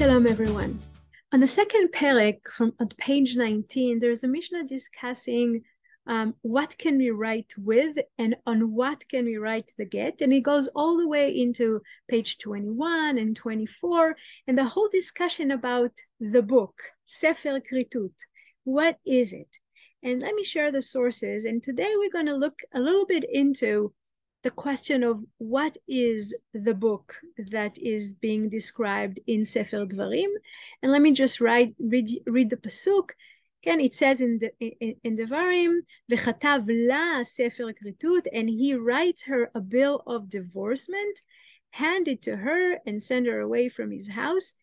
Shalom, everyone. On the second perek on page 19, there's a Mishnah discussing what can we write with and on what can we write the get. And it goes all the way into page 21 and 24, and the whole discussion about the book, Sefer Kritut. What is it? And let me share the sources. And today we're going to look a little bit into the question of what is the book that is being described in Sefer Dvarim. And let me just read the pasuk. Again, it says in Dvarim, v'chatav la Sefer Kritut, and he writes her a bill of divorcement, hand it to her and send her away from his house.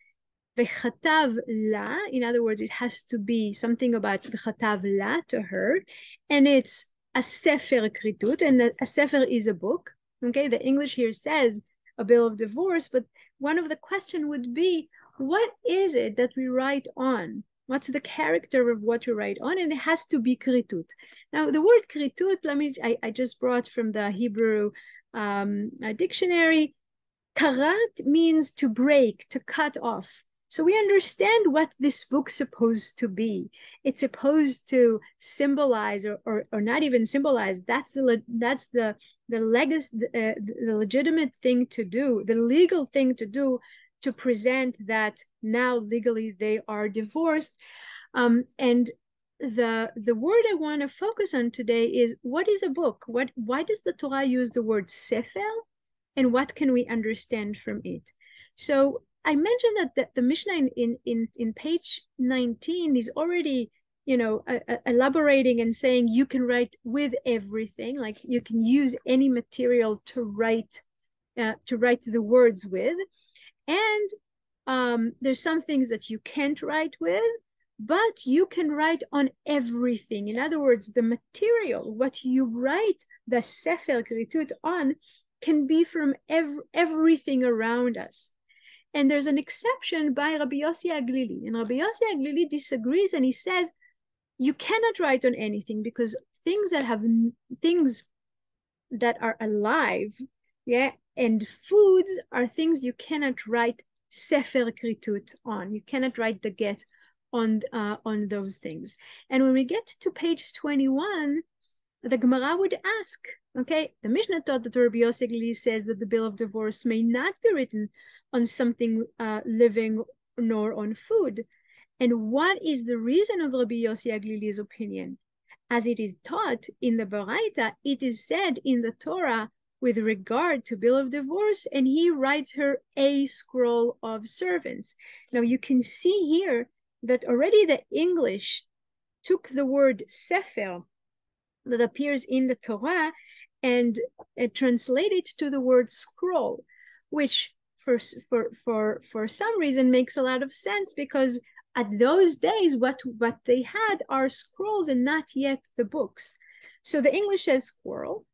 V'chatav la, in other words, it has to be something about v'chatav la to her, and it's a Sefer Kritut, and a Sefer is a book. Okay, the English here says a bill of divorce, but one of the question would be, what is it that we write on? What's the character of what we write on? And it has to be Kritut. Now, the word Kritut, I just brought from the Hebrew dictionary. Karat means to break, to cut off. So we understand what this book's supposed to be. It's supposed to symbolize, or not even symbolize. That's the legacy, the legitimate thing to do, the legal thing to do, to present that now legally they are divorced. And the word I want to focus on today is, what is a book? Why does the Torah use the word sefer, and what can we understand from it? So I mentioned that the Mishnah in page 19 is already, elaborating and saying you can write with everything, like you can use any material to write the words with, and there's some things that you can't write with, but you can write on everything. In other words, the material, what you write the Sefer Kritut on, can be from everything around us. And there's an exception by Rabbi Yossi Aglili. And Rabbi Yossi Aglili disagrees, and he says, you cannot write on anything, because things that are alive, and foods are things you cannot write Sefer Kritut on. You cannot write the get on those things. And when we get to page 21, the Gemara would ask, okay, the Mishnah taught that Rabbi Yossi Aglili says that the bill of divorce may not be written on something living nor on food. And what is the reason of Rabbi Yossi Aglili's opinion? As it is taught in the Baraita, it is said in the Torah with regard to bill of divorce, and he writes her a scroll of servants. Now you can see here that already the English took the word sefer that appears in the Torah and translated it to the word scroll, which for some reason makes a lot of sense, because at those days what they had are scrolls and not yet the books. So the English says scroll,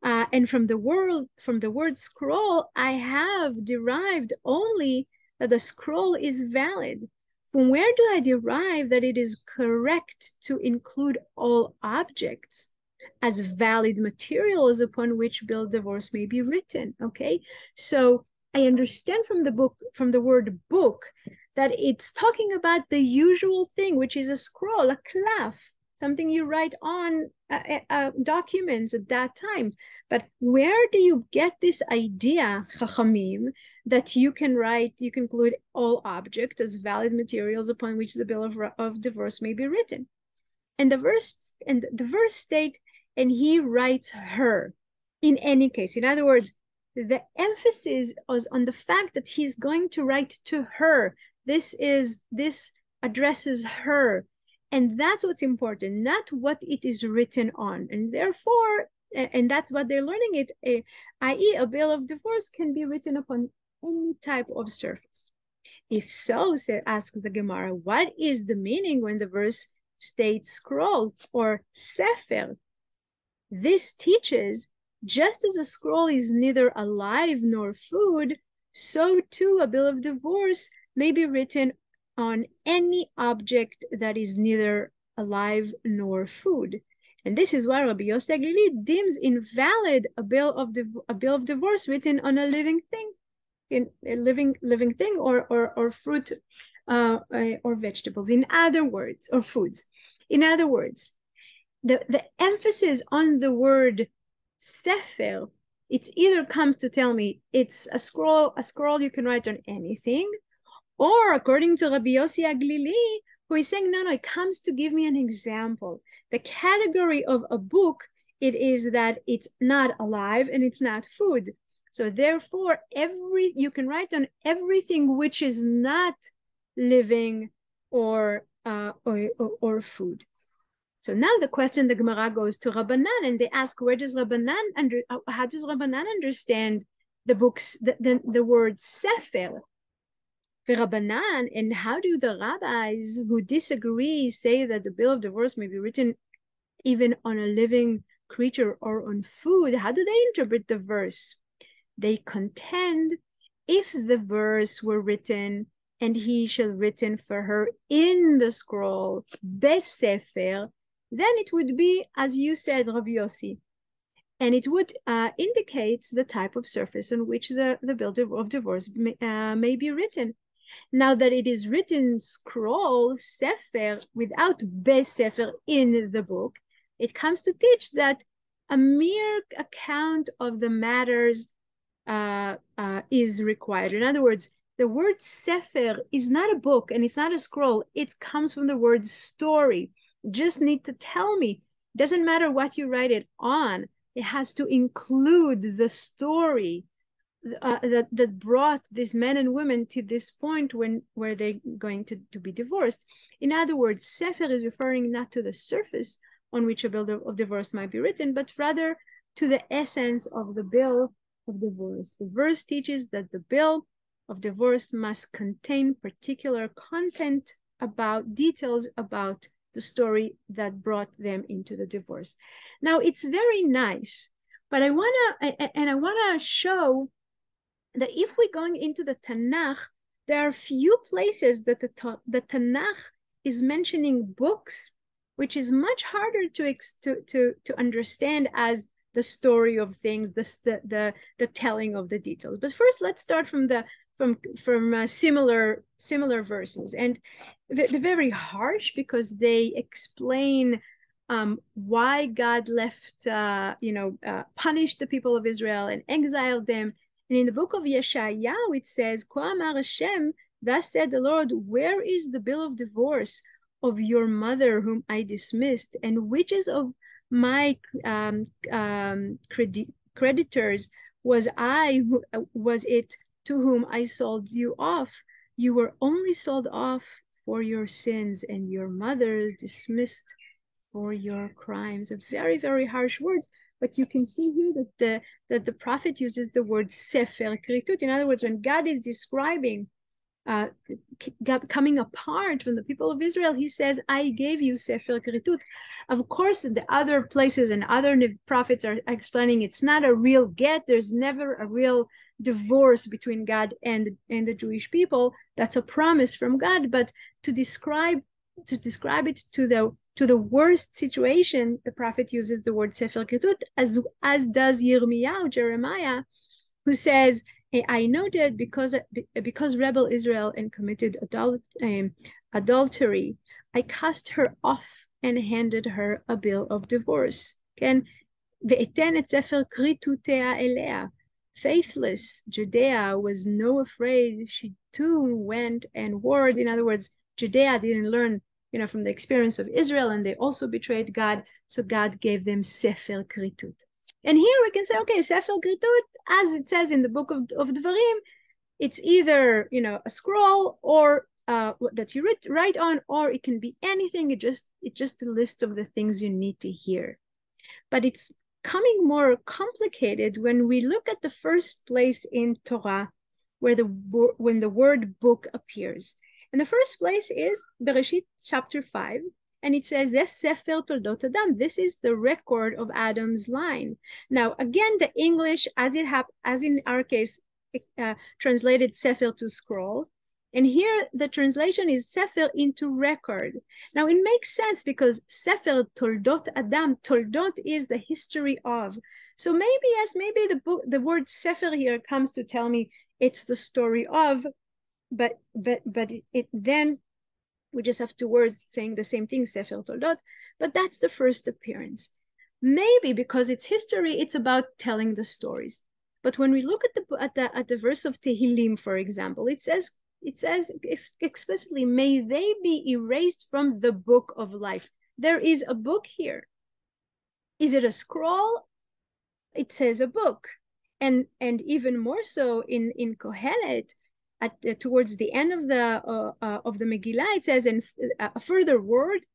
and from the word scroll, I have derived only that the scroll is valid. From where do I derive that it is correct to include all objects as valid materials upon which bill of divorce may be written? Okay, so I understand from the word book, that it's talking about the usual thing, which is a scroll, a klaf, something you write on documents at that time. But where do you get this idea, Chachamim, that you can include all objects as valid materials upon which the bill of divorce may be written? And the verse state, and he writes her. In any case, in other words, the emphasis was on the fact that he's going to write to her. This addresses her, and that's what's important, not what it is written on. And therefore, and that's what they're learning it, i.e. a bill of divorce can be written upon any type of surface. If so, asks the Gemara, what is the meaning when the verse states scroll or sefer? This teaches, just as a scroll is neither alive nor food, so too a bill of divorce may be written on any object that is neither alive nor food. And this is why Rabbi Yossi Aglili deems invalid a bill of divorce written on a living thing. in a living thing, or fruit, or vegetables. In other words, or foods. In other words, the emphasis on the word sefer, it either comes to tell me it's a scroll you can write on anything, or according to Rabbi Yossi Aglili, who is saying, no, it comes to give me an example. The category of a book, it is that it's not alive and it's not food. So therefore, you can write on everything which is not living or food. So now the Gemara goes to Rabbanan, and they ask, how does Rabbanan understand the books, the word sefer? Rabbanan, and how do the rabbis who disagree say that the bill of divorce may be written even on a living creature or on food? How do they interpret the verse? They contend, if the verse were written, and he shall written for her in the scroll, besefer, then it would be, as you said, Rabbi Yossi, and it would indicate the type of surface on which the bill of divorce may be written. Now that it is written scroll, sefer, without besefer in the book, it comes to teach that a mere account of the matters is required. In other words, the word sefer is not a book and it's not a scroll. It comes from the word story. You just need to tell me. It doesn't matter what you write it on. It has to include the story that brought these men and women to this point where they're going to be divorced. In other words, sefer is referring not to the surface on which a bill of divorce might be written, but rather to the essence of the bill of divorce. The verse teaches that the bill of divorce must contain particular content about details about the story that brought them into the divorce. Now, it's very nice, but I wanna show that if we're going into the Tanakh, there are few places that the Tanakh is mentioning books, which is much harder to understand as the story of things, the telling of the details. But first, let's start from similar verses, and they're very harsh because they explain why God left, punished the people of Israel and exiled them. And in the book of Yeshayahu, it says, כה אמר Hashem, thus said the Lord, where is the bill of divorce of your mother whom I dismissed, and which is of my creditors was it to whom I sold you off? You were only sold off for your sins, and your mother dismissed for your crimes. Very, very harsh words. But you can see here that the prophet uses the word sefer kritut. In other words, when God is describing coming apart from the people of Israel, he says, I gave you sefer kritut. Of course, the other places and other prophets are explaining it's not a real get. There's never a real divorce between God and the Jewish people. That's a promise from God. But to describe it to the worst situation, the prophet uses the word sefer kritut, as does Jeremiah, who says, I noted because rebel Israel and committed adultery, I cast her off and handed her a bill of divorce. Ken, ve'eten et sefer kritutea elea. Faithless Judea was no afraid. She too went and warred. In other words, Judea didn't learn, from the experience of Israel, and they also betrayed God. So God gave them sefer kritut. And here we can say, okay, sefer kritut, as it says in the book of Dvarim, it's either, a scroll or that you write on, or it can be anything. It's just a list of the things you need to hear. But it's coming more complicated when we look at the first place in Torah when the word book appears. And the first place is Bereshit chapter 5, and it says, Sefer Toldot Adam. This is the record of Adam's line. Now, again, the English, as in our case, translated Sefer to scroll. And here the translation is Sefer into record. Now, it makes sense because Sefer Toldot Adam, Toldot is the history of. So maybe the word Sefer here comes to tell me it's the story of, but then we just have two words saying the same thing, Sefer Toldot, but that's the first appearance. Maybe because it's history, it's about telling the stories. But when we look at the verse of Tehillim, for example, it says explicitly, may they be erased from the book of life. There is a book here. Is it a scroll? It says a book. And even more so in Kohelet, towards the end of the Megillah, it says, in a further word,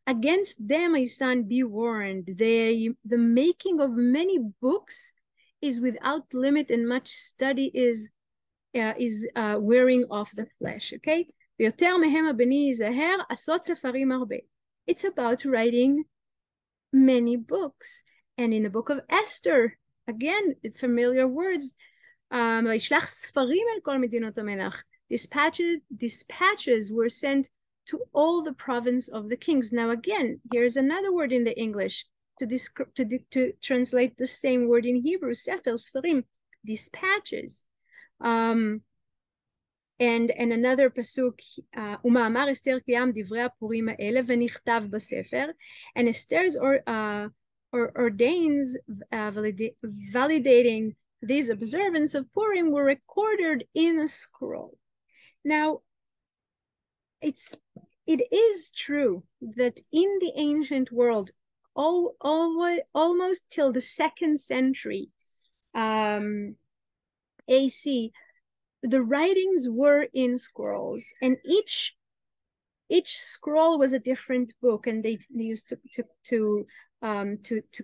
against them, my son, be warned. The making of many books is without limit, and much study is wearing off the flesh. Okay, it's about writing many books. And in the book of Esther, again, familiar words, dispatches were sent to all the province of the kings. Now again, here's another word in the English to translate the same word in Hebrew, Sefer, Sfarim, dispatches. And another pasuk, ומאמר אסתר קיים דברי הפורים האלה ונכתב בספר, and Esther's ordains validating these observance of Purim were recorded in a scroll. Now, it is true that in the ancient world, almost till the 2nd century AC, the writings were in scrolls, and each scroll was a different book, and they used to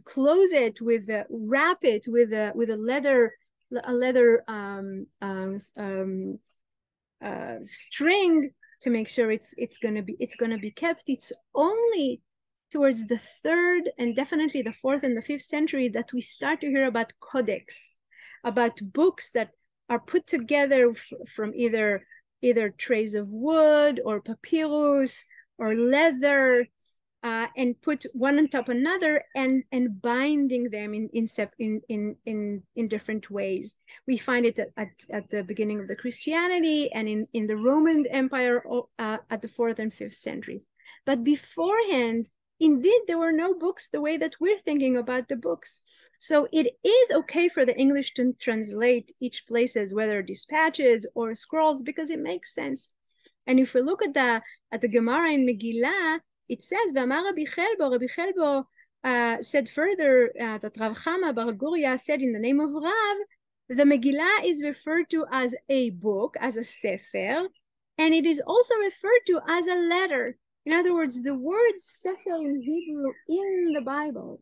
close it with wrap it with a leather string to make sure it's gonna be kept. It's only towards the 3rd and definitely the 4th and the 5th century that we start to hear about codex, about books that are put together from either trays of wood or papyrus or leather, and put one on top of another and binding them in different ways. We find it at the beginning of the Christianity and in the Roman Empire at the 4th and 5th century. But beforehand, indeed, there were no books the way that we're thinking about the books. So it is okay for the English to translate each places, whether dispatches or scrolls, because it makes sense. And if we look at the Gemara in Megillah, it says, Rabbi Chelbo said further that Rav Chama Bar Guria said in the name of Rav, the Megillah is referred to as a book, as a Sefer, and it is also referred to as a letter. In other words, the word Sefer in Hebrew in the Bible,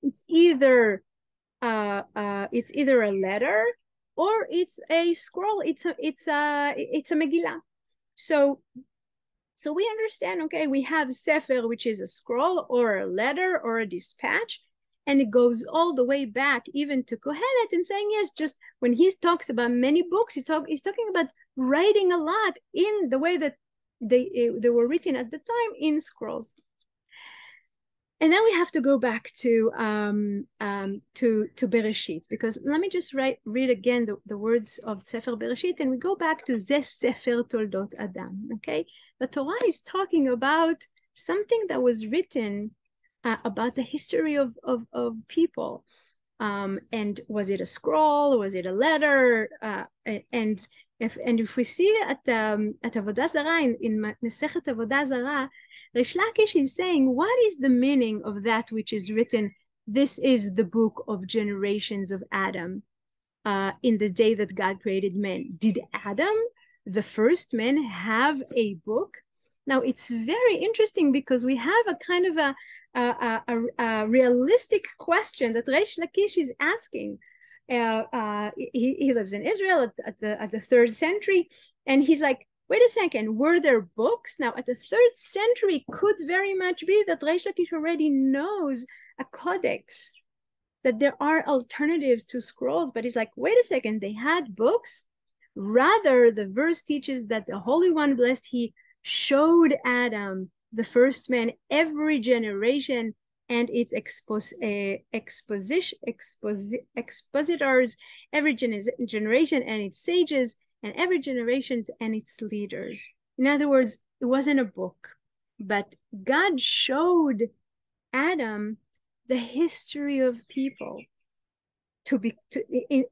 it's either a letter or it's a scroll. It's a Megillah. So we understand, okay, we have Sefer, which is a scroll or a letter or a dispatch, and it goes all the way back even to Kohelet and saying, yes, just when he talks about many books, he's talking about writing a lot in the way that they were written at the time in scrolls. And then we have to go back to Bereshit, because let me just read again the words of Sefer Bereshit, and we go back to Zeh Sefer Toldot Adam. Okay, the Torah is talking about something that was written about the history of people. And was it a scroll? Was it a letter? And if we see at Avodah Zarah in Masechet Avodah Zarah, Rish Lakish is saying, what is the meaning of that which is written? This is the book of generations of Adam. In the day that God created man, did Adam, the first man, have a book? Now it's very interesting because we have a kind of a realistic question that Rish Lakish is asking. He lives in Israel at the 3rd century, and he's like, wait a second, were there books? Now at the 3rd century, could very much be that Rish Lakish already knows a codex, that there are alternatives to scrolls, but he's like, wait a second, they had books? Rather, the verse teaches that the Holy One, blessed he, showed Adam, the first man, every generation, and its expositors, every generation and its sages, and every generation and its leaders. In other words, it wasn't a book, but God showed Adam the history of people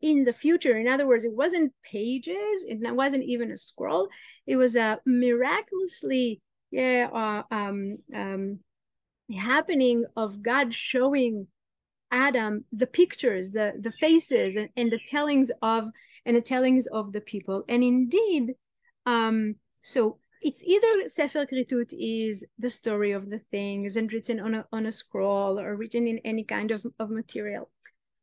in the future. In other words, it wasn't pages, it wasn't even a scroll. It was a miraculously happening of God showing Adam the pictures, the faces, and the tellings of the people. And indeed, so it's either Sefer Kritut is the story of the things and written on a scroll or written in any kind of material.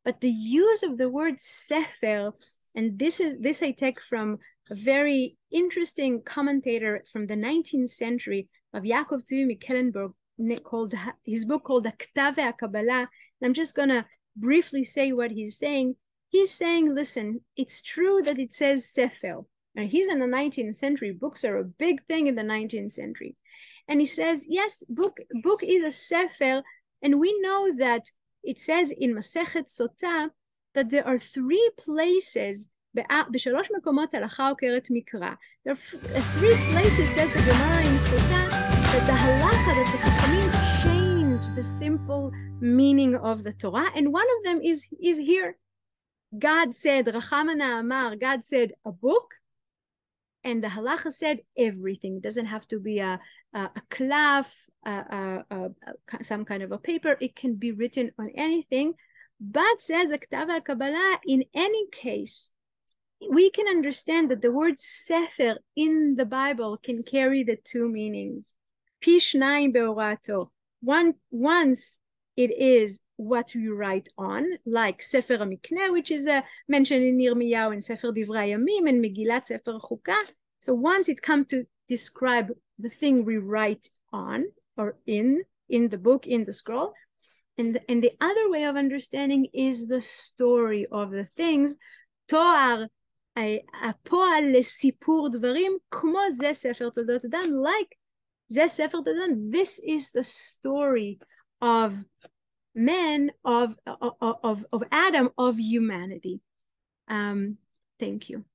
But the use of the word Sefer, and this I take from a very interesting commentator from the 19th century of Yaakov Tzvi Mikelenburg, called his book called Haktav HaKabbalah. And I'm just going to briefly say what he's saying. He's saying, listen, it's true that it says Sefer. And he's in the 19th century. Books are a big thing in the 19th century. And he says, yes, book is a Sefer. And we know that it says in Masechet Sotah that there are 3 places, בשלוש מקומות הלכה עוקרת מקרא. There are 3 places, says the Gemara in Sotah, that the halacha, that the Chachamim changed the simple meaning of the Torah. And one of them is here. God said, Rachamana Amar, God said a book, and the halacha said everything. It doesn't have to be a klaf, some kind of a paper. It can be written on anything. But says Haktav HaKabbalah, in any case, we can understand that the word Sefer in the Bible can carry the 2 meanings. Pi shnayim beorato. Once it is what you write on, like Sefer HaMikneh, which is mentioned in Yirmiyahu and Sefer Divrei Yamim and Megillat Sefer Chukah. So once it comes to describe the thing we write on or in the book, in the scroll, and the other way of understanding is the story of the things. Toar הפועל לסיפור דברים, כמו זה ספר תולדות אדם, like זה ספר תולדות אדם, this is the story of men, of Adam, of humanity. Thank you.